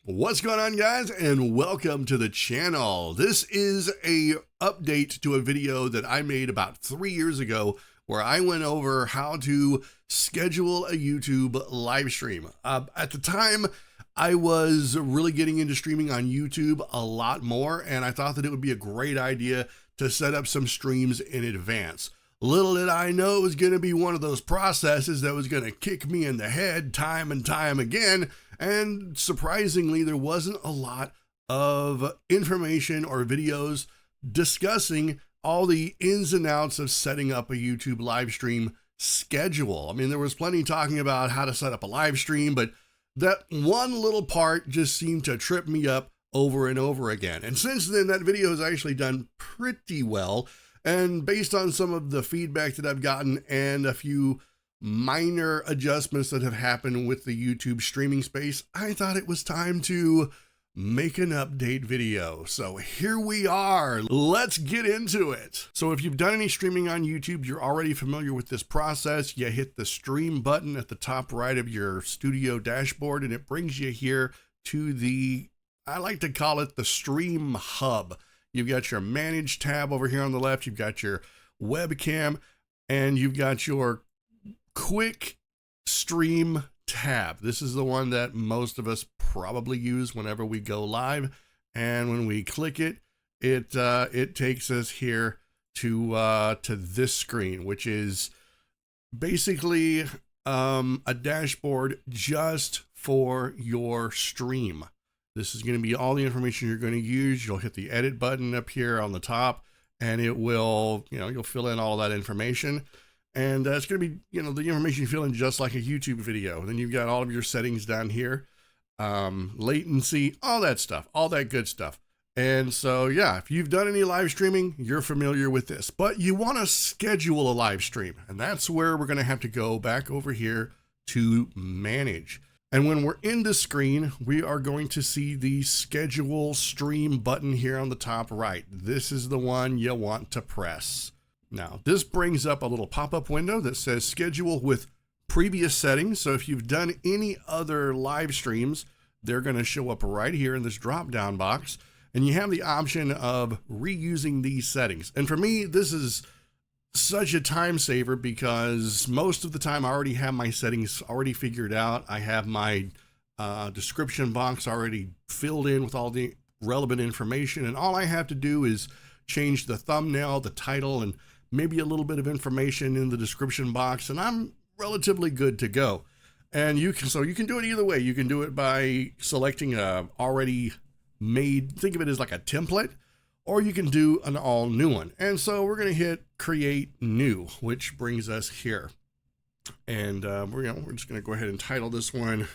What's going on, guys, and welcome to the channel. This is a update to a video that I made about 3 years ago where I went over how to schedule a YouTube live stream. At the time, I was really getting into streaming on YouTube a lot more, and I thought that it would be a great idea to set up some streams in advance. Little did I know it was going to be one of those processes that was going to kick me in the head time and time again. And surprisingly, there wasn't a lot of information or videos discussing all the ins and outs of setting up a YouTube live stream schedule. I mean, there was plenty talking about how to set up a live stream, but that one little part just seemed to trip me up over and over again. And since then, that video has actually done pretty well. And based on some of the feedback that I've gotten and a few minor adjustments that have happened with the YouTube streaming space, I thought it was time to make an update video. So here we are. Let's get into it. So if you've done any streaming on YouTube, you're already familiar with this process. You hit the stream button at the top right of your studio dashboard, and it brings you here to the, I like to call it the Stream Hub. You've got your Manage tab over here on the left. You've got your webcam, and you've got your Quick Stream tab. This is the one that most of us probably use whenever we go live. And when we click it, it takes us here to this screen, which is basically a dashboard just for your stream. This is going to be all the information you're going to use. You'll hit the edit button up here on the top, and it will, you'll fill in all that information. And it's going to be, the information you fill in just like a YouTube video. Then you've got all of your settings down here, latency, all that stuff, all that good stuff. And so, yeah, if you've done any live streaming, you're familiar with this. But you want to schedule a live stream, and that's where we're going to have to go back over here to Manage. And when we're in the screen, we are going to see the Schedule Stream button here on the top right. This is the one you want to press. Now, this brings up a little pop-up window that says Schedule with previous settings. So if you've done any other live streams, they're going to show up right here in this drop-down box. And you have the option of reusing these settings. And for me, this is such a time saver because most of the time I already have my settings already figured out. I have my description box already filled in with all the relevant information, and all I have to do is change the thumbnail, the title, and maybe a little bit of information in the description box, and I'm relatively good to go. And you can do it either way. You can do it by selecting a already made, think of it as like a template, or you can do an all new one. And so we're going to hit Create New, which brings us here. And we're just going to go ahead and title this one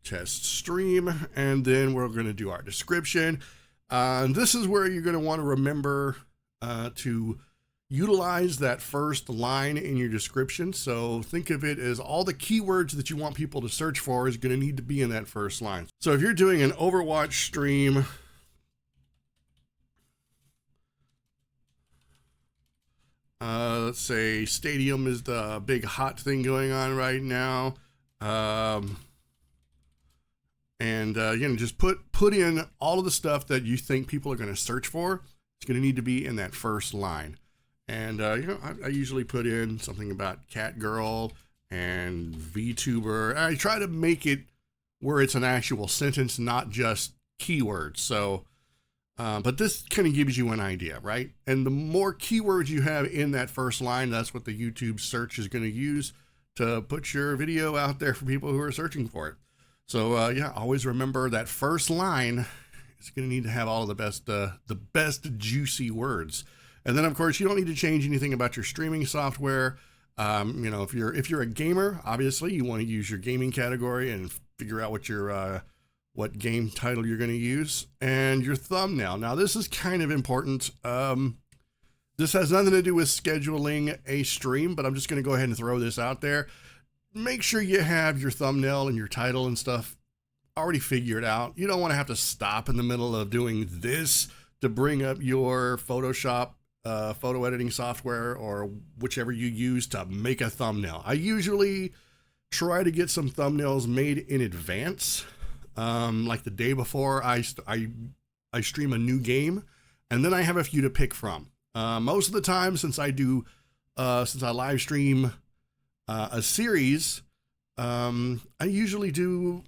Test Stream. And then we're going to do our description. This is where you're going to want to remember to utilize that first line in your description. So think of it as all the keywords that you want people to search for is going to need to be in that first line. So if you're doing an Overwatch stream, let's say Stadium is the big hot thing going on right now. Just put in all of the stuff that you think people are going to search for. It's going to need to be in that first line. And, I usually put in something about Catgirl and Vtuber. I try to make it where it's an actual sentence, not just keywords. So, but this kind of gives you an idea, right? And the more keywords you have in that first line, that's what the YouTube search is going to use to put your video out there for people who are searching for it. So always remember that first line is going to need to have all of the best juicy words. And then of course you don't need to change anything about your streaming software. If you're a gamer, obviously you want to use your gaming category and figure out what game title you're going to use, and your thumbnail. Now this is kind of important. This has nothing to do with scheduling a stream, but I'm just going to go ahead and throw this out there. Make sure you have your thumbnail and your title and stuff already figured out. You don't want to have to stop in the middle of doing this to bring up your Photoshop photo editing software or whichever you use to make a thumbnail. I usually try to get some thumbnails made in advance like the day before I stream a new game, and then I have a few to pick from. Most of the time, since I live stream a series, I usually do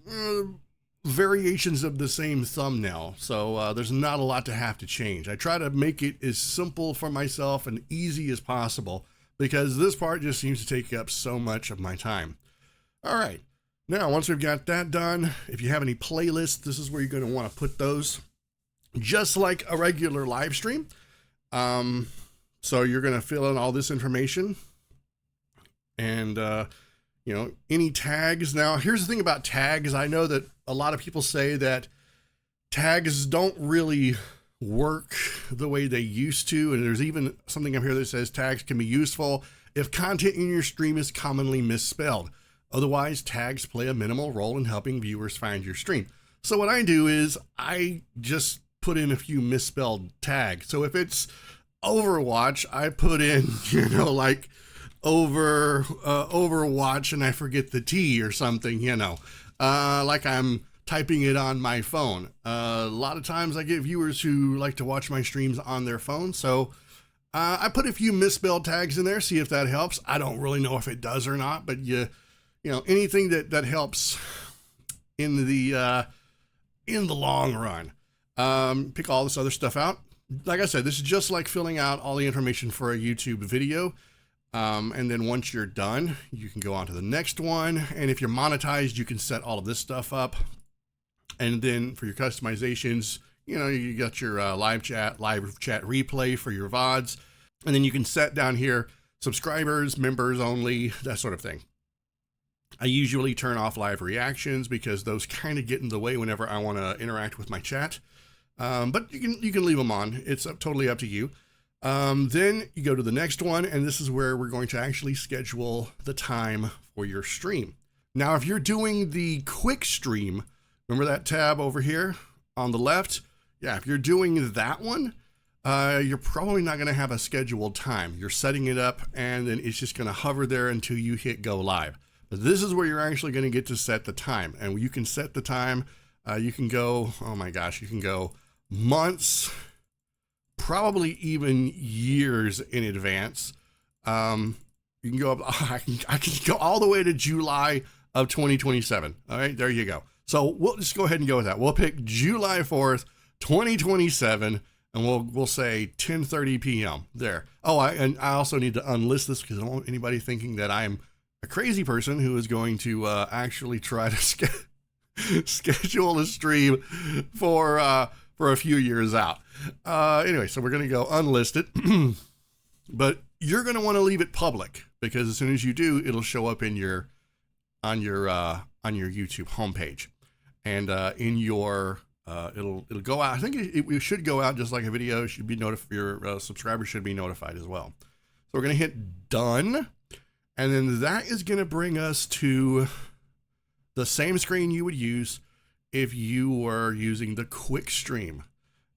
variations of the same thumbnail, so there's not a lot to have to change. I try to make it as simple for myself and easy as possible, because this part just seems to take up so much of my time. All right, now once we've got that done, if you have any playlists, this is where you're going to want to put those, just like a regular live stream. So you're going to fill in all this information, and you know, any tags. Now, here's the thing about tags. I know that a lot of people say that tags don't really work the way they used to. And there's even something up here that says tags can be useful if content in your stream is commonly misspelled. Otherwise, tags play a minimal role in helping viewers find your stream. So what I do is I just put in a few misspelled tags. So if it's Overwatch, I put in, you know, like Overwatch, and I forget the T or something, you know, like I'm typing it on my phone. A lot of times I get viewers who like to watch my streams on their phone, so I put a few misspelled tags in there, see if that helps. I don't really know if it does or not, but you know, anything that helps in the long run. Pick all this other stuff out. Like I said, this is just like filling out all the information for a YouTube video. And then once you're done, you can go on to the next one. And if you're monetized, you can set all of this stuff up. And then for your customizations, you know, you got your live chat replay for your VODs. And then you can set down here subscribers, members only, that sort of thing. I usually turn off live reactions because those kind of get in the way whenever I want to interact with my chat. But you can leave them on. It's totally up to you. Then you go to the next one, and this is where we're going to actually schedule the time for your stream. Now, if you're doing the quick stream, remember that tab over here on the left? Yeah, if you're doing that one, you're probably not going to have a scheduled time. You're setting it up, and then it's just going to hover there until you hit go live. But this is where you're actually going to get to set the time, and you can set the time. You can go, oh my gosh, you can go months, probably even years in advance. You can go up, I can go all the way to July of 2027. All right, there you go. So we'll just go ahead and go with that. We'll pick July 4th, 2027, and we'll say 10:30 p.m. there. Oh, I also need to unlist this because I don't want anybody thinking that I'm a crazy person who is going to actually try to schedule a stream for a few years out. Anyway, so we're going to go unlisted, but you're going to want to leave it public because as soon as you do, it'll show up in your on your YouTube homepage, and in your it'll go out. I think it should go out just like a video. It should be notified. Your subscribers should be notified as well. So we're going to hit done, and then that is going to bring us to the same screen you would use if you were using the quick stream.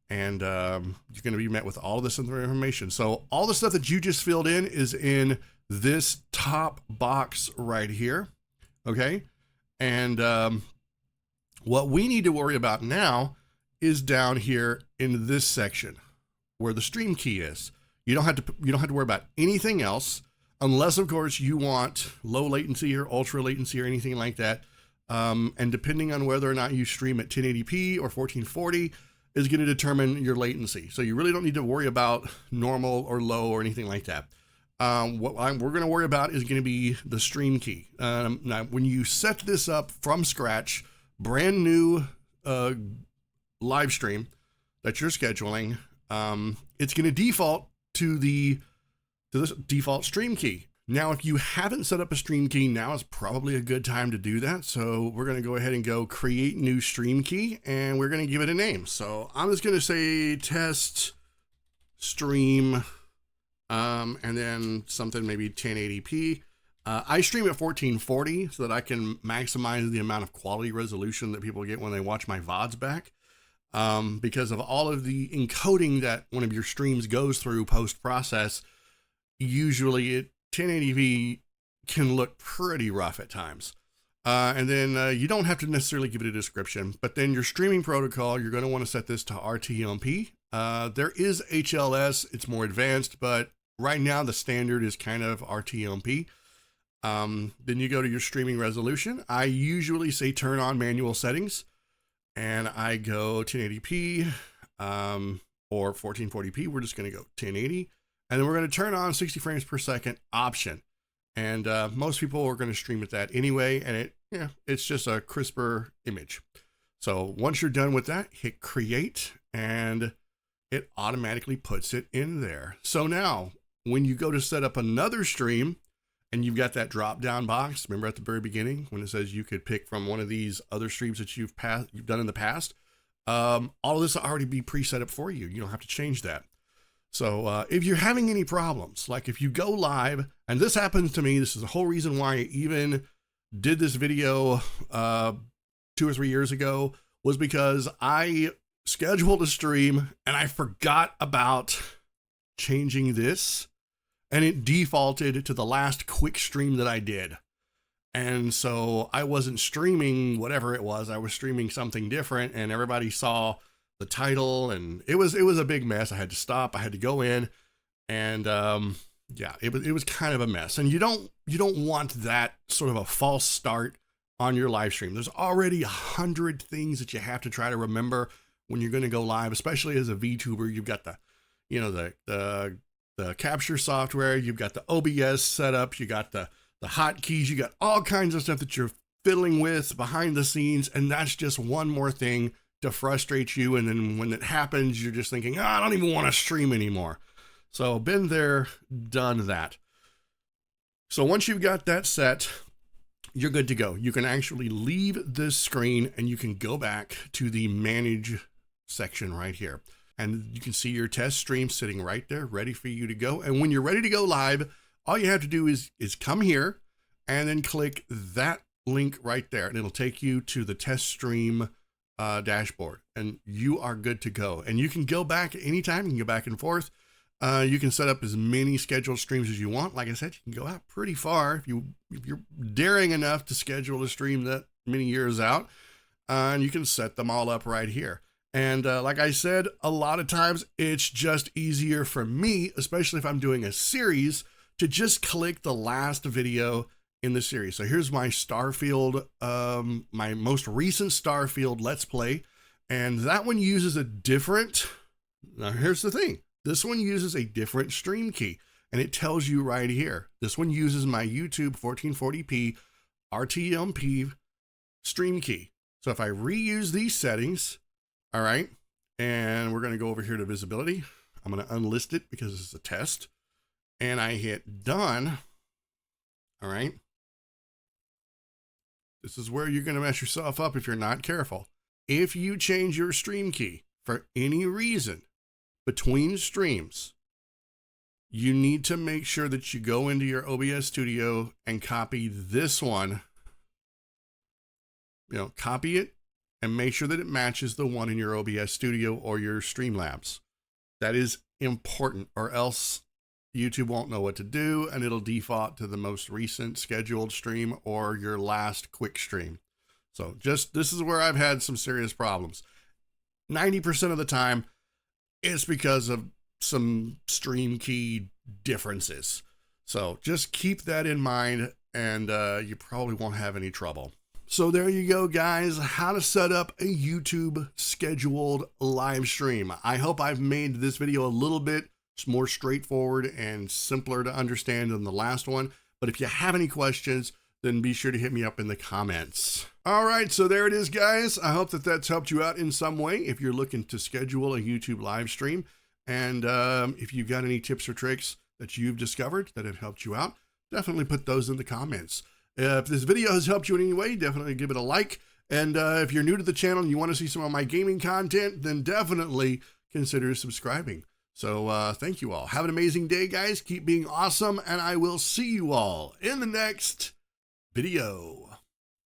And you're going to be met with all of this information. So all the stuff that you just filled in is in this top box right here. Okay. And what we need to worry about now is down here in this section where the stream key is. You don't have to worry about anything else unless, of course, you want low latency or ultra latency or anything like that. And depending on whether or not you stream at 1080p or 1440 is going to determine your latency. So you really don't need to worry about normal or low or anything like that. What we're going to worry about is going to be the stream key. Now, when you set this up from scratch, brand new live stream that you're scheduling, it's going to default to this default stream key. Now, if you haven't set up a stream key, now is probably a good time to do that. So we're going to go ahead and go create new stream key, and we're going to give it a name. So I'm just going to say test stream, and then something maybe 1080p. I stream at 1440 so that I can maximize the amount of quality resolution that people get when they watch my VODs back. Because of all of the encoding that one of your streams goes through post-process, usually 1080p can look pretty rough at times. And then you don't have to necessarily give it a description, but then your streaming protocol, you're going to want to set this to RTMP. There is HLS, it's more advanced, but right now the standard is kind of RTMP. Then you go to your streaming resolution. I usually say turn on manual settings, and I go 1080p or 1440p. We're just going to go 1080, and then we're going to turn on 60 frames per second option. And most people are going to stream at that anyway, and it's just a crisper image. So once you're done with that, hit create, and it automatically puts it in there. So now when you go to set up another stream and you've got that drop down box, remember at the very beginning when it says you could pick from one of these other streams that you've done in the past, all of this will already be preset up for you. You don't have to change that. So if you're having any problems, like if you go live, and this happens to me, this is the whole reason why I even did this video 2 or 3 years ago, was because I scheduled a stream and I forgot about changing this, and it defaulted to the last quick stream that I did. And so I wasn't streaming whatever it was, I was streaming something different, and everybody saw the title, and it was a big mess. I had to stop, I had to go in, and yeah, it was kind of a mess. And you don't want that sort of a false start on your live stream. There's already 100 things that you have to try to remember when you're going to go live, especially as a VTuber. You've got the capture software, you've got the OBS setup, you got the hotkeys, you got all kinds of stuff that you're fiddling with behind the scenes, and that's just one more thing to frustrate you. And then when it happens, you're just thinking, I don't even want to stream anymore. So been there, done that. So once you've got that set, you're good to go. You can actually leave this screen and you can go back to the manage section right here. And you can see your test stream sitting right there, ready for you to go. And when you're ready to go live, all you have to do is come here and then click that link right there, and it'll take you to the test stream dashboard, and you are good to go. And you can go back anytime. You can go back and forth. You can set up as many scheduled streams as you want. Like I said, you can go out pretty far if you're daring enough to schedule a stream that many years out, and you can set them all up right here. And like I said, a lot of times it's just easier for me, especially if I'm doing a series, to just click the last video in the series. So here's my Starfield, my most recent Starfield Let's Play, and that one uses a different, now here's the thing, this one uses a different stream key, and it tells you right here. This one uses my YouTube 1440p RTMP stream key. So if I reuse these settings, all right, and we're going to go over here to visibility, I'm going to unlist it because it's a test, and I hit done. All right, this is where you're going to mess yourself up if you're not careful. If you change your stream key for any reason between streams, you need to make sure that you go into your OBS Studio and copy this one. Copy it and make sure that it matches the one in your OBS Studio or your Streamlabs. That is important, or else YouTube won't know what to do, and it'll default to the most recent scheduled stream or your last quick stream. So this is where I've had some serious problems. 90% of the time, it's because of some stream key differences. So just keep that in mind, and you probably won't have any trouble. So there you go, guys, how to set up a YouTube scheduled live stream. I hope I've made this video a little bit more straightforward and simpler to understand than the last one. But if you have any questions, then be sure to hit me up in the comments. All right, so there it is, guys. I hope that that's helped you out in some way if you're looking to schedule a YouTube live stream. And if you've got any tips or tricks that you've discovered that have helped you out, definitely put those in the comments. If this video has helped you in any way, definitely give it a like. And if you're new to the channel and you want to see some of my gaming content, then definitely consider subscribing. So thank you all. Have an amazing day, guys. Keep being awesome, and I will see you all in the next video.